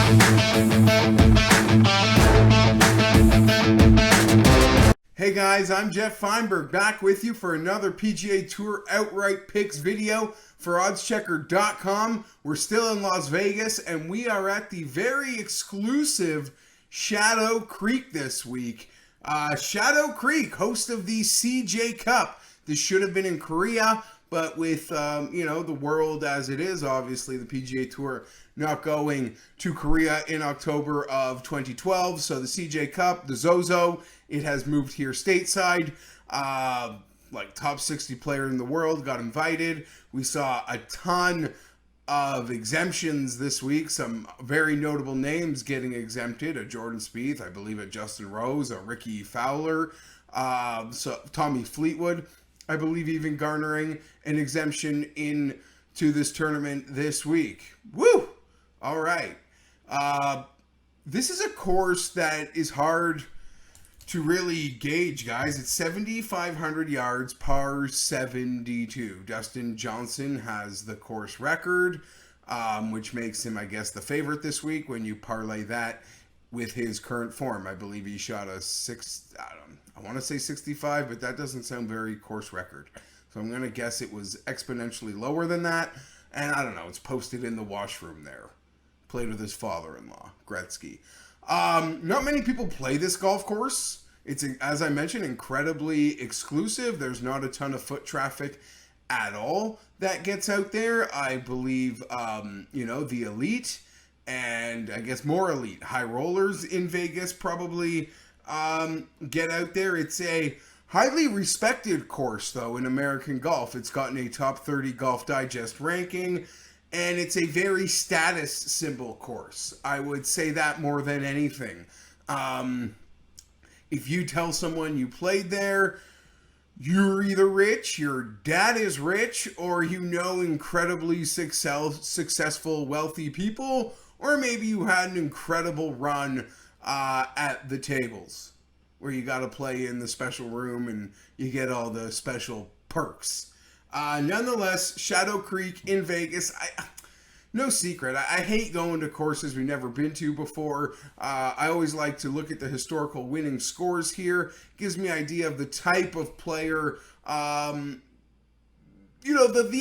Hey guys, I'm Geoff Fienberg, back with you for another PGA Tour Outright Picks video for OddsChecker.com. We're still in Las Vegas, and we are at the very exclusive Shadow Creek this week. Shadow Creek, host of the CJ Cup. This should have been in Korea, but with, the world as it is, obviously the PGA Tour not going to Korea in October of 2012. So the CJ Cup, the Zozo, it has moved here stateside. Top 60 player in the world got invited. We saw a ton of exemptions this week. Some very notable names getting exempted. A Jordan Spieth, I believe a Justin Rose, a Ricky Fowler, so Tommy Fleetwood, I believe even garnering an exemption into this tournament this week. Woo! All right. This is a course that is hard to really gauge, guys. It's 7,500 yards, par 72. Dustin Johnson has the course record, which makes him, I guess, the favorite this week when you parlay that with his current form. I believe he shot a I want to say 65, but that doesn't sound very course record. So I'm going to guess it was exponentially lower than that. And I don't know, it's posted in the washroom there. Played with his father-in-law, Gretzky. Not many people play this golf course. It's, as I mentioned, incredibly exclusive. There's not a ton of foot traffic at all that gets out there. I believe, the elite and I guess more elite high rollers in Vegas probably get out there. It's a highly respected course, though, in American golf. It's gotten a top 30 Golf Digest ranking. And it's a very status symbol course. I would say that more than anything. If you tell someone you played there, you're either rich, your dad is rich, or you know incredibly successful, wealthy people, or maybe you had an incredible run at the tables where you got to play in the special room and you get all the special perks. Nonetheless, Shadow Creek in Vegas, no secret, I hate going to courses we've never been to before. I always like to look at the historical winning scores here. Gives me an idea of the type of player, the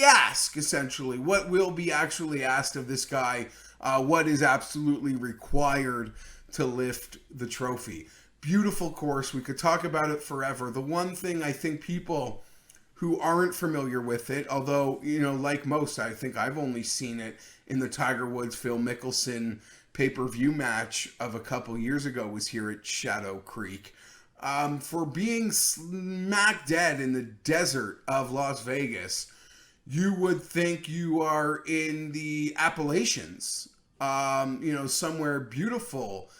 ask, essentially. What will be actually asked of this guy? What is absolutely required to lift the trophy? Beautiful course. We could talk about it forever. The one thing I think people who aren't familiar with it, although, like most, I think I've only seen it in the Tiger Woods Phil Mickelson pay-per-view match of a couple years ago, was here at Shadow Creek. For being smack dead in the desert of Las Vegas, you would think you are in the Appalachians, somewhere beautiful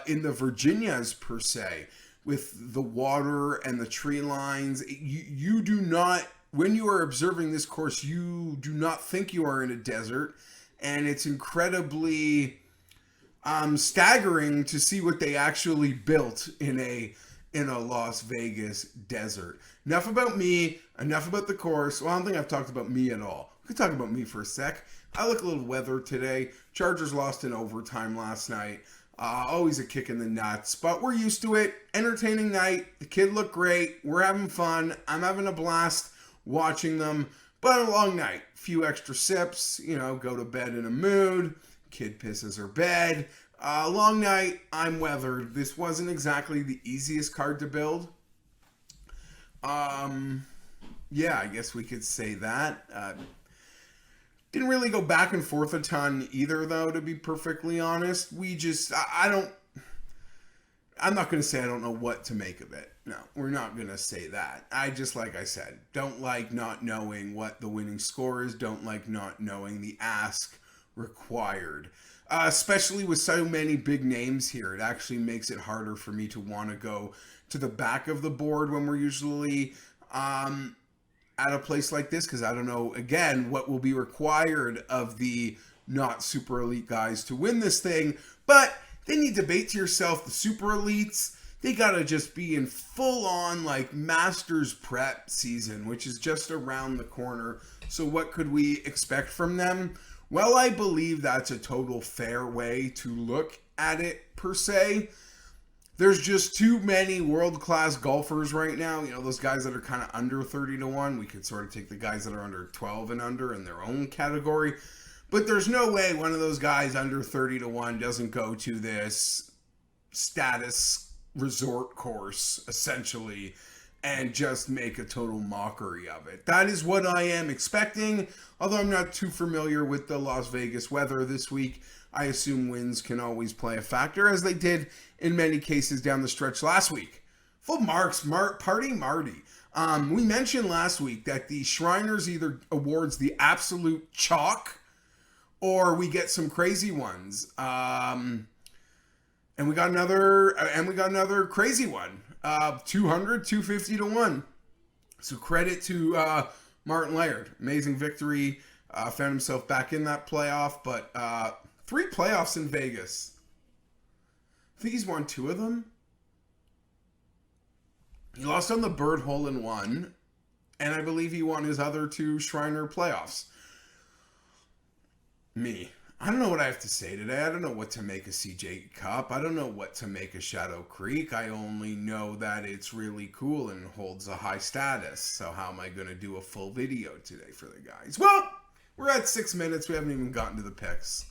in the Virginias per se, with the water and the tree lines. You do not, when you are observing this course, you do not think you are in a desert, and it's incredibly staggering to see what they actually built in a Las Vegas desert. Enough about me, enough about the course. Well, I don't think I've talked about me at all. We could talk about me for a sec. I look a little weathered today. Chargers lost in overtime last night. Always a kick in the nuts, but we're used to it. Entertaining night. The kid looked great. We're having fun. I'm having a blast watching them, but a long night. Few extra sips, go to bed in a mood. Kid pisses her bed. Long night. I'm weathered. This wasn't exactly the easiest card to build. Yeah, I guess we could say that. Didn't really go back and forth a ton either, though, to be perfectly honest. I'm not going to say I don't know what to make of it. No, we're not going to say that. Like I said, don't like not knowing what the winning score is. Don't like not knowing the ask required. Especially with so many big names here, it actually makes it harder for me to want to go to the back of the board when we're usually at a place like this, because I don't know, again, what will be required of the not super elite guys to win this thing. But then you debate to yourself, the super elites, they gotta just be in full on Masters prep season, which is just around the corner. So what could we expect from them? Well, I believe that's a total fair way to look at it, per se. There's just too many world-class golfers right now. You know, those guys that are kind of under 30 to 1. We could sort of take the guys that are under 12 and under in their own category. But there's no way one of those guys under 30 to 1 doesn't go to this status resort course, essentially, and just make a total mockery of it. That is what I am expecting. Although I'm not too familiar with the Las Vegas weather this week, I assume winds can always play a factor, as they did in many cases down the stretch last week. Full marks, Party Marty. We mentioned last week that the Shriners either awards the absolute chalk or we get some crazy ones. And we got another crazy one. 200, 250 to 1. So credit to Martin Laird. Amazing victory. Found himself back in that playoff, but 3 playoffs in Vegas. I think he's won 2 of them. He lost on the Bird hole in 1, and I believe he won his other 2 Shriner playoffs. I don't know what I have to say today. I don't know what to make of CJ Cup. I don't know what to make of Shadow Creek. I only know that it's really cool and holds a high status. So how am I going to do a full video today for the guys? Well, we're at 6 minutes. We haven't even gotten to the picks.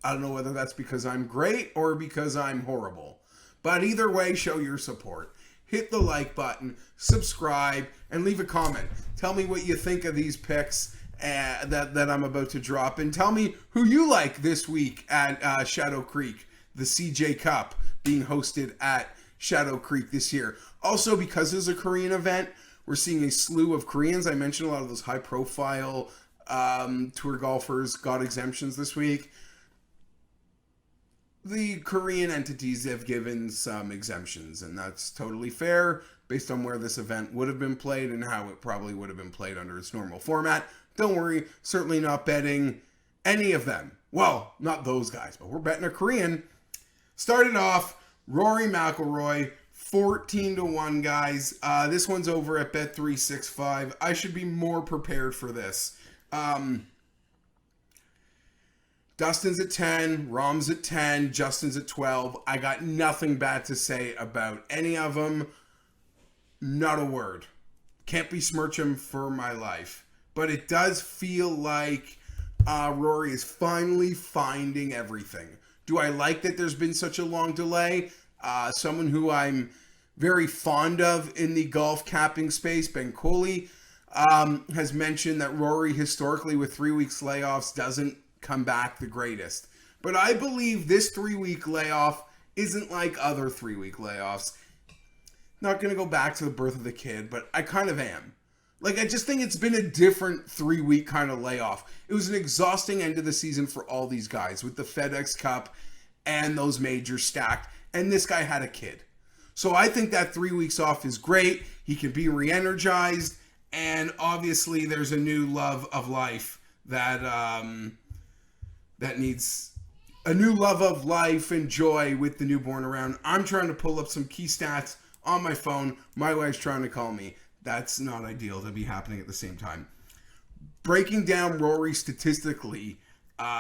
I don't know whether that's because I'm great or because I'm horrible. But either way, show your support. Hit the like button, subscribe, and leave a comment. Tell me what you think of these picks that I'm about to drop. And tell me who you like this week at Shadow Creek, the CJ Cup being hosted at Shadow Creek this year. Also, because it's a Korean event, we're seeing a slew of Koreans. I mentioned a lot of those high-profile tour golfers got exemptions this week. The Korean entities have given some exemptions, and that's totally fair based on where this event would have been played and how it probably would have been played under its normal format. Don't worry, certainly not betting any of them. Well, not those guys, but we're betting a Korean. Started off, Rory McIlroy, 14 to 1, guys. This one's over at Bet365. I should be more prepared for this. Dustin's at 10, Rom's at 10, Justin's at 12. I got nothing bad to say about any of them. Not a word. Can't besmirch him for my life. But it does feel like Rory is finally finding everything. Do I like that there's been such a long delay? Someone who I'm very fond of in the golf capping space, Ben Coley, has mentioned that Rory historically with 3 weeks layoffs doesn't come back the greatest. But I believe this 3-week layoff isn't like other 3-week layoffs. Not going to go back to the birth of the kid, but I kind of am. Like, I just think it's been a different 3-week kind of layoff. It was an exhausting end of the season for all these guys with the FedEx Cup and those majors stacked. And this guy had a kid. So I think that 3 weeks off is great. He can be re-energized. And obviously there's a new love of life that needs a new love of life and joy with the newborn around. I'm trying to pull up some key stats on my phone. My wife's trying to call me. That's not ideal to be happening at the same time. Breaking down Rory statistically,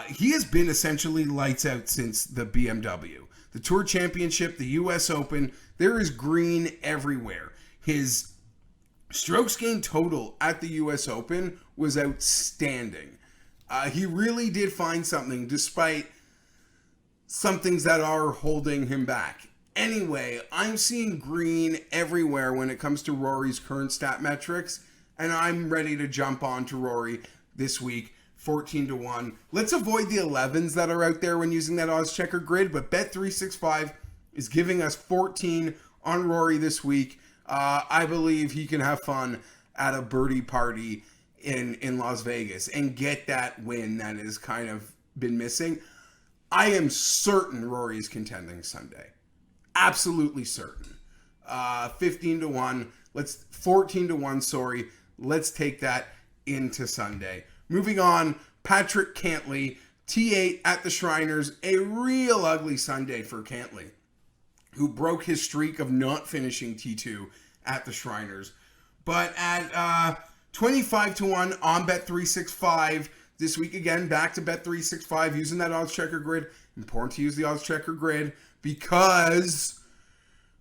he has been essentially lights out since the BMW. The Tour Championship, the US Open, there is green everywhere. His strokes gained total at the US Open was outstanding. He really did find something despite some things that are holding him back. Anyway, I'm seeing green everywhere when it comes to Rory's current stat metrics, and I'm ready to jump on to Rory this week, 14 to 1. Let's avoid the 11s that are out there when using that OddsChecker grid, but Bet365 is giving us 14 on Rory this week. I believe he can have fun at a birdie party in Las Vegas and get that win that has kind of been missing. I am certain Rory is contending Sunday. Absolutely certain. 15 to 1. 14 to 1, sorry. Let's take that into Sunday. Moving on, Patrick Cantley, T8 at the Shriners. A real ugly Sunday for Cantley, who broke his streak of not finishing T2 at the Shriners. But at 25 to 1 on Bet365, This week again, back to Bet365 using that OddsChecker grid. Important to use the OddsChecker grid because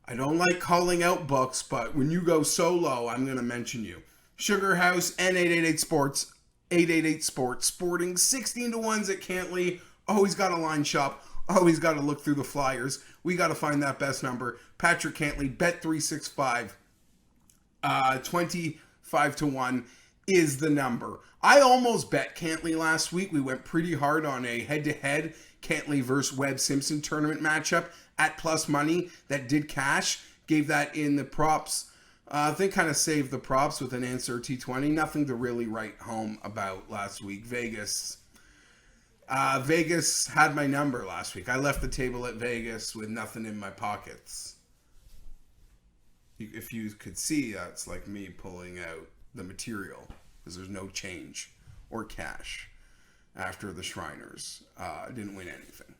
I don't like calling out books, but when you go solo, I'm going to mention you. Sugar House and 888 Sports, 888 Sports, sporting 16 to 1s at Cantley. Always got a line shop. Always got to look through the flyers. We got to find that best number. Patrick Cantley, Bet365, 25 to 1 is the number. I almost bet Cantley last week. We went pretty hard on a head-to-head Cantley versus Webb Simpson tournament matchup at plus money that did cash. Gave that in the props. I think kind of saved the props with an answer T20. Nothing to really write home about last week. Vegas had my number last week. I left the table at Vegas with nothing in my pockets. If you could see, that's like me pulling out the material because there's no change or cash after the Shriners. I didn't win anything.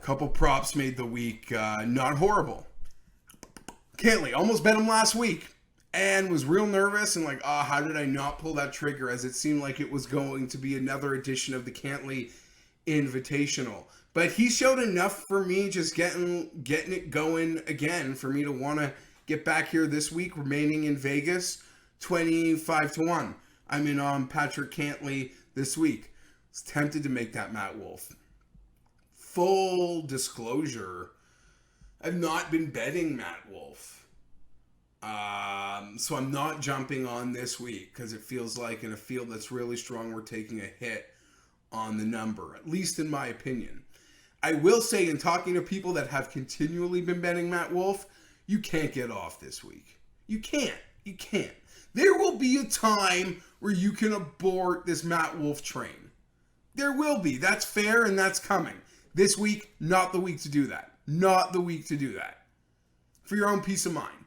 Couple props made the week not horrible. Cantley, almost bet him last week and was real nervous and like, how did I not pull that trigger, as it seemed like it was going to be another edition of the Cantley Invitational. But he showed enough for me just getting it going again for me to want to get back here this week, remaining in Vegas, 25 to 1. I'm in on Patrick Cantley this week. I was tempted to make that Matt Wolf. Full disclosure, I've not been betting Matt Wolf. So I'm not jumping on this week because it feels like in a field that's really strong, we're taking a hit on the number, at least in my opinion. I will say, in talking to people that have continually been betting Matt Wolf, you can't get off this week. You can't. There will be a time where you can abort this Matt Wolf train. There will be. That's fair and that's coming. This week, not the week to do that. Not the week to do that. For your own peace of mind.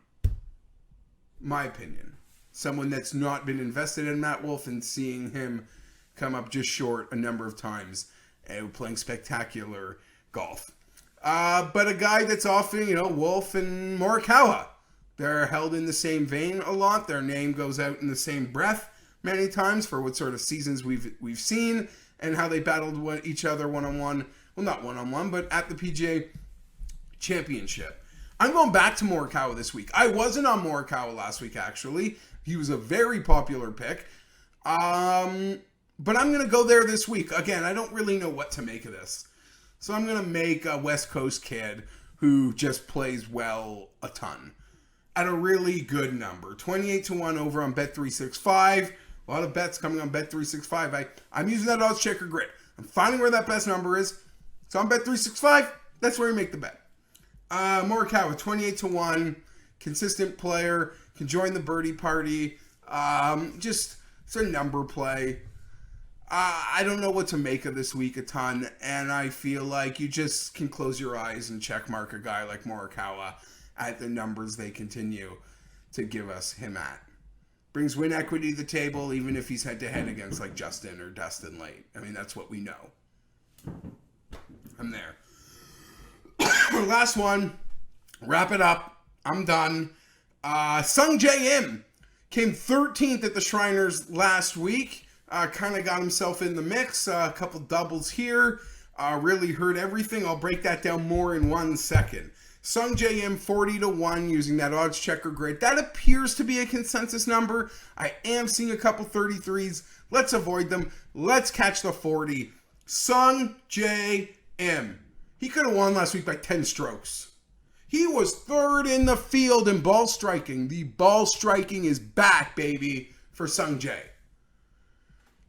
My opinion. Someone that's not been invested in Matt Wolf and seeing him come up just short a number of times and playing spectacular golf. But a guy that's often, Wolf and Morikawa. They're held in the same vein a lot. Their name goes out in the same breath many times for what sort of seasons we've seen and how they battled each other one-on-one. Well, not one-on-one, but at the PGA Championship. I'm going back to Morikawa this week. I wasn't on Morikawa last week, actually. He was a very popular pick. But I'm going to go there this week. Again, I don't really know what to make of this. So I'm going to make a West Coast kid who just plays well a ton at a really good number. 28 to 1 over on Bet365. A lot of bets coming on Bet365. I'm using that OddsChecker grid. I'm finding where that best number is. So on Bet365, that's where you make the bet. Morikawa, 28 to 1. Consistent player. Can join the birdie party. It's a number play. I don't know what to make of this week a ton, and I feel like you just can close your eyes and check mark a guy like Morikawa at the numbers they continue to give us him at. Brings win equity to the table, even if he's head-to-head against like Justin or Dustin Late. I mean, that's what we know. I'm there. Last one. Wrap it up. I'm done. Sung Jae Im came 13th at the Shriners last week. Kind of got himself in the mix. A couple doubles here. Really heard everything. I'll break that down more in 1 second. Sung Jae Im 40 to 1 using that OddsChecker grid. That appears to be a consensus number. I am seeing a couple 33s. Let's avoid them. Let's catch the 40. Sung Jae Im. He could have won last week by 10 strokes. He was third in the field in ball striking. The ball striking is back, baby, for Sung Jae.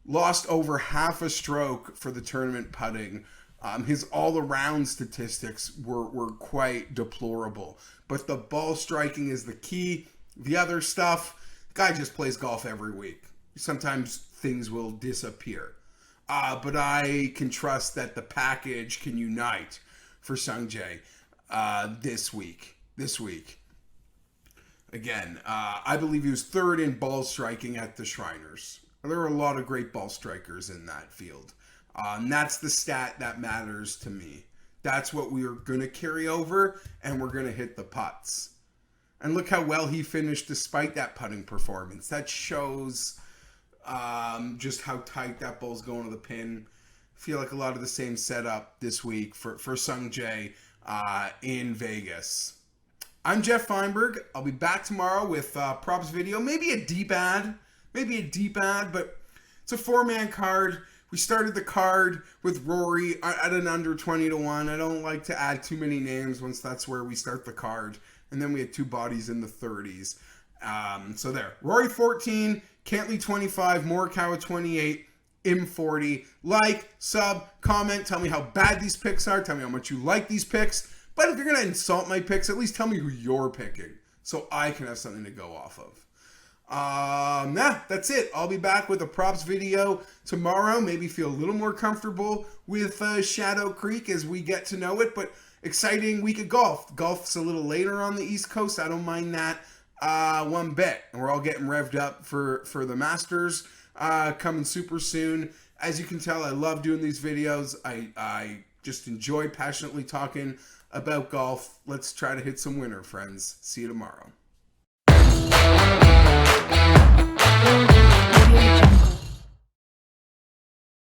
Lost over half a stroke for the tournament putting. His all-around statistics were quite deplorable. But the ball striking is the key. The other stuff, the guy just plays golf every week. Sometimes things will disappear. But I can trust that the package can unite for Sung Jae this week. Again, I believe he was third in ball striking at the Shriners. There are a lot of great ball strikers in that field. And that's the stat that matters to me. That's what we are going to carry over, and we're going to hit the putts. And look how well he finished despite that putting performance. That shows Just how tight that ball's going to the pin. Feel like a lot of the same setup this week for Sung Jae in Vegas. I'm Geoff Fienberg. I'll be back tomorrow with props video, maybe a deep ad, but it's a 4-man card. We started the card with Rory at an under 20-1. I don't like to add too many names once that's where we start the card. And then we had 2 bodies in the 30s. So there. Rory 14, Cantley 25, Morikawa 28, Im 40. Like, sub, comment, tell me how bad these picks are. Tell me how much you like these picks. But if you're going to insult my picks, at least tell me who you're picking so I can have something to go off of. That's it. I'll be back with a props video tomorrow. Maybe feel a little more comfortable with Shadow Creek as we get to know it. But exciting week of golf. Golf's a little later on the East Coast. I don't mind that one bit. And we're all getting revved up for the Masters coming super soon. As you can tell, I love doing these videos. I just enjoy passionately talking about golf. Let's try to hit some winner, friends. See you tomorrow.